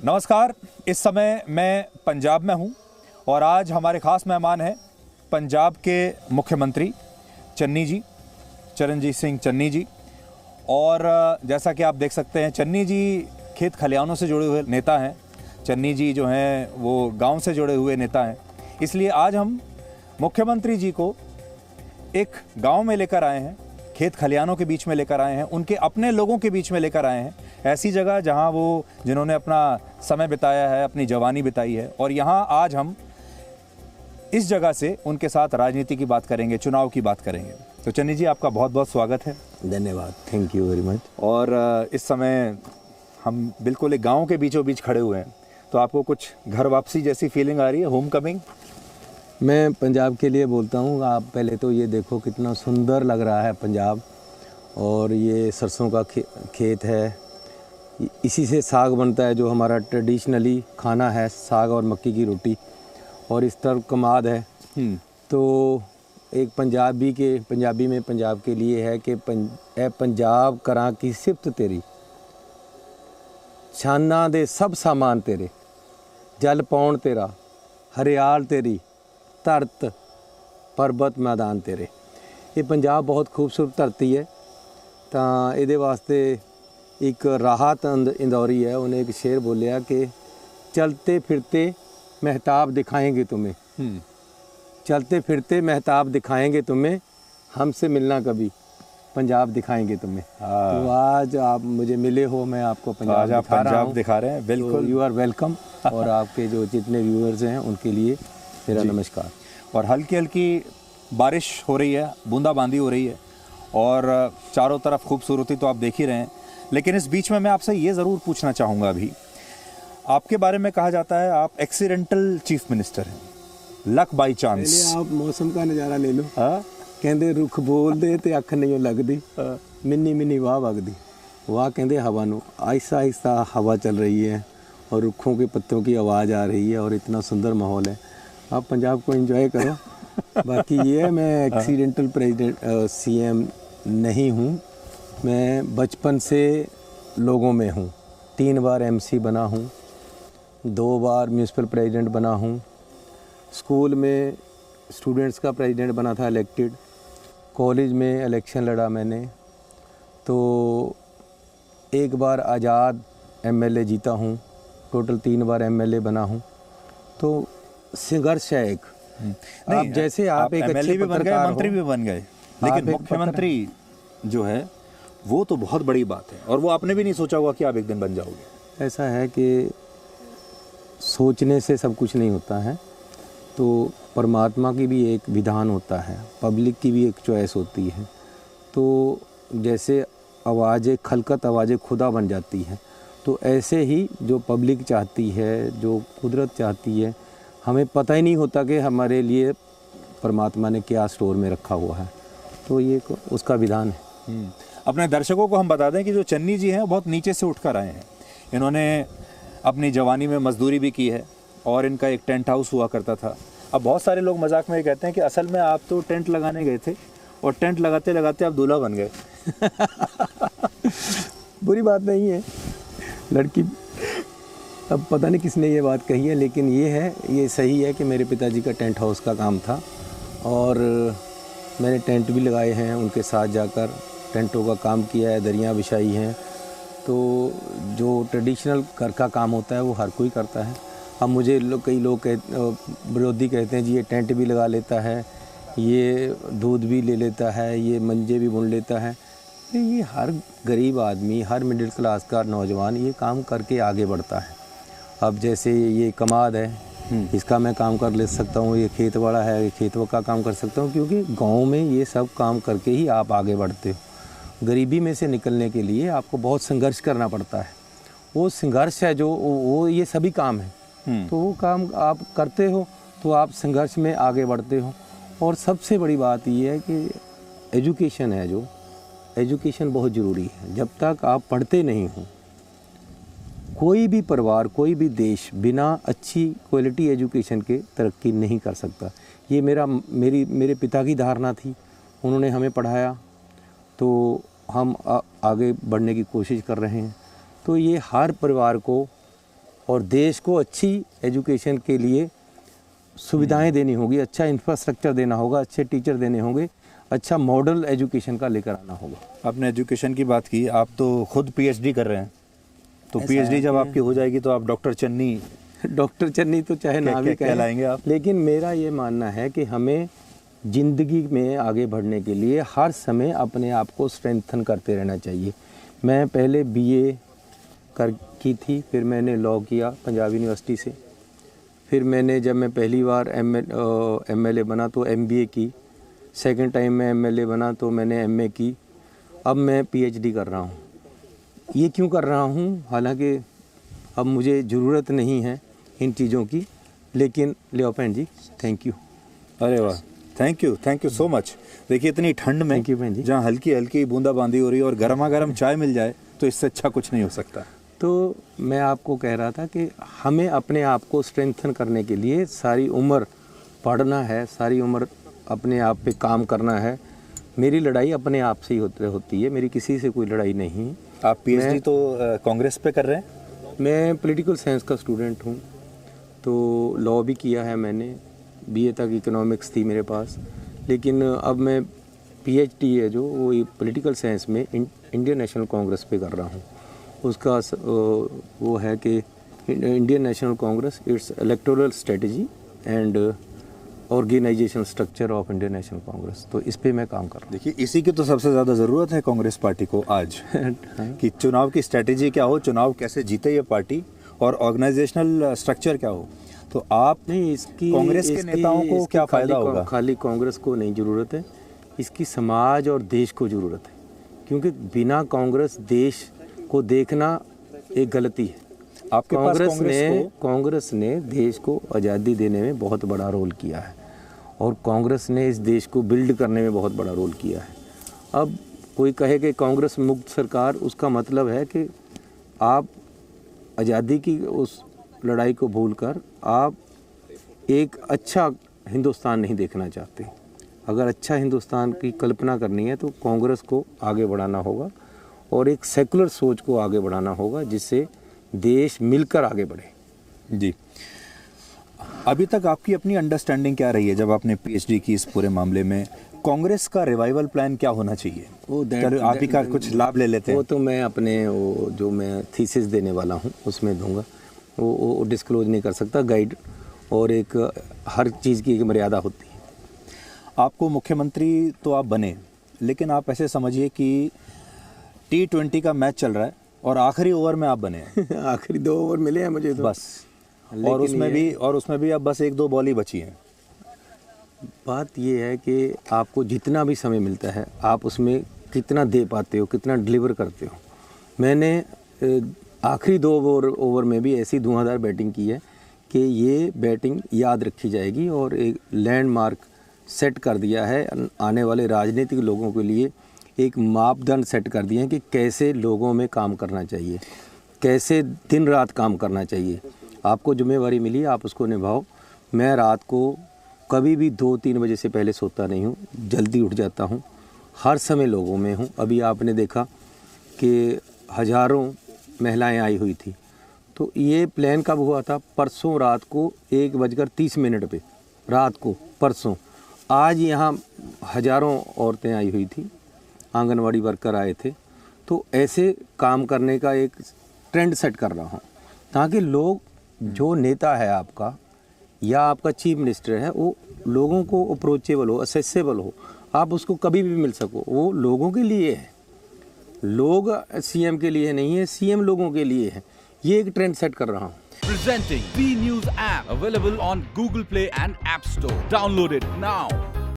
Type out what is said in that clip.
नमस्कार। इस समय मैं पंजाब में हूँ और आज हमारे ख़ास मेहमान हैं पंजाब के मुख्यमंत्री चन्नी जी, चरणजीत सिंह चन्नी जी। और जैसा कि आप देख सकते हैं, चन्नी जी खेत खलिहानों से जुड़े हुए नेता हैं। चन्नी जी जो हैं वो गांव से जुड़े हुए नेता हैं। इसलिए आज हम मुख्यमंत्री जी को एक गांव में लेकर आए हैं, खेत खलिहानों के बीच में लेकर आए हैं, उनके अपने लोगों के बीच में लेकर आए हैं। ऐसी जगह जहां वो जिन्होंने अपना समय बिताया है, अपनी जवानी बिताई है। और यहां आज हम इस जगह से उनके साथ राजनीति की बात करेंगे, चुनाव की बात करेंगे। तो चन्नी जी, आपका बहुत बहुत स्वागत है। धन्यवाद, थैंक यू वेरी मच। और इस समय हम बिल्कुल एक गाँव के बीचों बीच खड़े हुए हैं, तो आपको कुछ घर वापसी जैसी फीलिंग आ रही है, होम कमिंग? मैं पंजाब के लिए बोलता हूँ। आप पहले तो ये देखो कितना सुंदर लग रहा है पंजाब। और ये सरसों का खेत है, इसी से साग बनता है जो हमारा ट्रेडिशनली खाना है, साग और मक्की की रोटी। और इस तरफ कमाद है। तो एक पंजाबी में पंजाब के लिए है कि पंजाब करां की सिफ्त तेरी, शाना दे सब सामान तेरे, जल पाउण तेरा, हरियाल तेरी, धरत पर्वत मैदान तेरे। ये पंजाब बहुत खूबसूरत धरती है। तो ये वास्ते एक राहत इंदौरी है, उन्हें एक शेर बोलिया कि चलते फिरते महताब दिखाएंगे तुम्हें, चलते फिरते महताब दिखाएंगे तुम्हें, हमसे मिलना कभी, पंजाब दिखाएंगे तुम्हें। तो आज आप मुझे मिले हो, मैं आपको पंजाब दिखा रहे हैं। बिल्कुल, यू आर वेलकम। और आपके जो जितने व्यूअर्स हैं उनके लिए मेरा नमस्कार। और हल्की हल्की बारिश हो रही है, बूंदाबांदी हो रही है और चारों तरफ खूबसूरती तो आप देख ही रहे हैं। लेकिन इस बीच में मैं आपसे ये ज़रूर पूछना चाहूँगा, अभी आपके बारे में कहा जाता है आप एक्सीडेंटल चीफ मिनिस्टर हैं, लक बाई चांस। आप मौसम का नज़ारा ले लो। कहते रुख बोलते तो अख नहीं लगती, मिनी मिनी वाह वगदी, वाह कहते हवा नू। आहिस्ता आहिस्ता हवा चल रही है और रुखों के पत्तों की आवाज़ आ रही है और इतना सुंदर माहौल है। आप पंजाब को एंजॉय करो। बाकी ये है, मैं एक्सीडेंटल प्रेसिडेंट सीएम नहीं हूँ। मैं बचपन से लोगों में हूँ। 3 बार एमसी बना हूँ, 2 बार म्यूनिसिपल प्रेसिडेंट बना हूँ। स्कूल में स्टूडेंट्स का प्रेसिडेंट बना था, इलेक्टेड। कॉलेज में इलेक्शन लड़ा मैंने, तो 1 बार आज़ाद एमएलए जीता हूँ। टोटल 3 बार एमएलए बना हूँ। तो संघर्ष है एक। नहीं, आप जैसे आप एक एमएलए भी बन गए, मंत्री भी बन गए, लेकिन मुख्यमंत्री जो है वो तो बहुत बड़ी बात है। और वो आपने भी नहीं सोचा होगा कि आप एक दिन बन जाओगे। ऐसा है कि सोचने से सब कुछ नहीं होता है। तो परमात्मा की भी एक विधान होता है, पब्लिक की भी एक चॉइस होती है। तो जैसे आवाज़ें खलकत आवाज़ें खुदा बन जाती हैं, तो ऐसे ही जो पब्लिक चाहती है, जो कुदरत चाहती है, हमें पता ही नहीं होता कि हमारे लिए परमात्मा ने क्या स्टोर में रखा हुआ है। तो ये उसका विधान है। अपने दर्शकों को हम बता दें कि जो चन्नी जी हैं बहुत नीचे से उठकर आए हैं। इन्होंने अपनी जवानी में मजदूरी भी की है और इनका एक टेंट हाउस हुआ करता था। अब बहुत सारे लोग मजाक में ये कहते हैं कि असल में आप तो टेंट लगाने गए थे और टेंट लगाते लगाते आप दूल्हा बन गए। बुरी बात नहीं है लड़की। अब पता नहीं किसने ये बात कही है, लेकिन ये सही है कि मेरे पिताजी का टेंट हाउस का काम था और मैंने टेंट भी लगाए हैं, उनके साथ जाकर टेंटों का काम किया है, दरियाँ बिछाई हैं। तो जो ट्रेडिशनल घर का काम होता है वो हर कोई करता है। अब मुझे कई लोग विरोधी कहते हैं जी ये टेंट भी लगा लेता है, ये दूध भी ले लेता है, ये मंजे भी बुन लेता है। ये हर गरीब आदमी, हर मिडिल क्लास का नौजवान ये काम करके आगे बढ़ता है। अब जैसे ये कमाद है, इसका मैं काम कर ले सकता हूँ। ये खेत वाला है, खेत का काम कर सकता हूँ, क्योंकि गांव में ये सब काम करके ही आप आगे बढ़ते हो। गरीबी में से निकलने के लिए आपको बहुत संघर्ष करना पड़ता है। वो संघर्ष है जो वो ये सभी काम है। तो वो काम आप करते हो तो आप संघर्ष में आगे बढ़ते हो। और सबसे बड़ी बात ये है कि एजुकेशन है, जो एजुकेशन बहुत ज़रूरी है। जब तक आप पढ़ते नहीं हो, कोई भी परिवार, कोई भी देश बिना अच्छी क्वालिटी एजुकेशन के तरक्की नहीं कर सकता। ये मेरे पिता की धारणा थी। उन्होंने हमें पढ़ाया तो हम आगे बढ़ने की कोशिश कर रहे हैं। तो ये हर परिवार को और देश को अच्छी एजुकेशन के लिए सुविधाएं देनी होगी, अच्छा इंफ्रास्ट्रक्चर देना होगा, अच्छे टीचर देने होंगे, अच्छा मॉडल एजुकेशन का लेकर आना होगा। आपने एजुकेशन की बात की, आप तो खुद पीएचडी कर रहे हैं, तो पीएचडी जब आपकी हो जाएगी तो आप डॉक्टर चन्नी तो चाहे ना भी कहलाएंगे आप। लेकिन मेरा ये मानना है कि हमें ज़िंदगी में आगे बढ़ने के लिए हर समय अपने आप को स्ट्रेंथन करते रहना चाहिए। मैं पहले बीए की थी, फिर मैंने लॉ किया पंजाब यूनिवर्सिटी से, फिर मैंने जब मैं पहली बार एमएलए बना तो एमबीए की, सेकंड टाइम मैं एमएलए बना तो मैंने एमए की, अब मैं पीएचडी कर रहा हूँ। ये क्यों कर रहा हूँ? हालांकि अब मुझे ज़रूरत नहीं है इन चीज़ों की, लेकिन लियोपेंड जी थैंक यू। अरे वाह, थैंक यू सो मच। देखिए इतनी ठंड में जहाँ हल्की हल्की बूंदाबांदी हो रही है और गर्मा गर्म चाय मिल जाए तो इससे अच्छा कुछ नहीं हो सकता। तो मैं आपको कह रहा था कि हमें अपने आप को स्ट्रेंथन करने के लिए सारी उम्र पढ़ना है, सारी उम्र अपने आप पे काम करना है। मेरी लड़ाई अपने आप से ही होती है, मेरी किसी से कोई लड़ाई नहीं। आप पीएचडी तो कांग्रेस पे कर रहे हैं? मैं पॉलिटिकल साइंस का स्टूडेंट हूँ, तो लॉ भी किया है मैंने, बीए तक इकोनॉमिक्स थी मेरे पास, लेकिन अब मैं पीएचडी है जो वो पॉलिटिकल साइंस में इंडियन नेशनल कांग्रेस पे कर रहा हूँ। उसका वो है कि Indian National Congress its electoral strategy and organisation structure of Indian National Congress, तो इस पे मैं काम कर रहा हूँ। देखिए इसी की तो सबसे ज़्यादा ज़रूरत है कांग्रेस पार्टी को आज कि चुनाव की स्ट्रेटजी क्या हो, चुनाव कैसे जीते ये पार्टी, और ऑर्गेनाइजेशनल स्ट्रक्चर क्या हो। तो आप नहीं, इसकी कांग्रेस के नेताओं को क्या फ़ायदा होगा? खाली कांग्रेस को नहीं ज़रूरत है, इसकी समाज और देश को ज़रूरत है, क्योंकि बिना कांग्रेस देश को देखना एक गलती है। आपके कांग्रेस ने देश को आज़ादी देने में बहुत बड़ा रोल किया है और कांग्रेस ने इस देश को बिल्ड करने में बहुत बड़ा रोल किया है। अब कोई कहे कि कांग्रेस मुक्त सरकार, उसका मतलब है कि आप आज़ादी की उस लड़ाई को भूलकर आप एक अच्छा हिंदुस्तान नहीं देखना चाहते। अगर अच्छा हिंदुस्तान की कल्पना करनी है तो कांग्रेस को आगे बढ़ाना होगा और एक सेकुलर सोच को आगे बढ़ाना होगा, जिससे देश मिलकर आगे बढ़े। जी, अभी तक आपकी अपनी अंडरस्टैंडिंग क्या रही है जब आपने पीएचडी की इस पूरे मामले में? कांग्रेस का रिवाइवल प्लान क्या होना चाहिए? आप ही का कुछ लाभ ले लेते हैं। वो तो मैं अपने वो जो मैं थीसिस देने वाला हूँ उसमें दूंगा, वो डिस्क्लोज नहीं कर सकता। गाइड और एक हर चीज़ की एक मर्यादा होती है। आपको मुख्यमंत्री तो आप बने, लेकिन आप ऐसे समझिए कि T20 का मैच चल रहा है और आखिरी ओवर में आप बने आखिरी 2 ओवर मिले हैं मुझे तो बस, और उसमें भी अब बस 1-2 बॉल ही बची हैं। बात ये है कि आपको जितना भी समय मिलता है आप उसमें कितना दे पाते हो, कितना डिलीवर करते हो। मैंने आखिरी 2 ओवर में भी ऐसी धुआंधार बैटिंग की है कि ये बैटिंग याद रखी जाएगी और एक लैंडमार्क सेट कर दिया है। आने वाले राजनीतिक लोगों के लिए एक मापदंड सेट कर दिए हैं कि कैसे लोगों में काम करना चाहिए, कैसे दिन रात काम करना चाहिए। आपको जिम्मेवारी मिली, आप उसको निभाओ। मैं रात को कभी भी 2-3 बजे से पहले सोता नहीं हूँ, जल्दी उठ जाता हूँ, हर समय लोगों में हूँ। अभी आपने देखा कि हज़ारों महिलाएं आई हुई थी, तो ये प्लान कब हुआ था? परसों रात को 1:30 पे, रात को परसों। आज यहाँ हज़ारों औरतें आई हुई थी, आंगनवाड़ी वर्कर आए थे। तो ऐसे काम करने का एक ट्रेंड सेट कर रहा हूँ ताकि लोग, जो नेता है आपका या आपका चीफ मिनिस्टर है, वो लोगों को अप्रोचेबल हो, असेसेबल हो, आप उसको कभी भी मिल सको। वो लोगों के लिए है, लोग सीएम के लिए नहीं है, सीएम लोगों के लिए है। ये एक ट्रेंड सेट कर रहा हूँ। Presenting B News app available on Google Play and App Store. Download it now.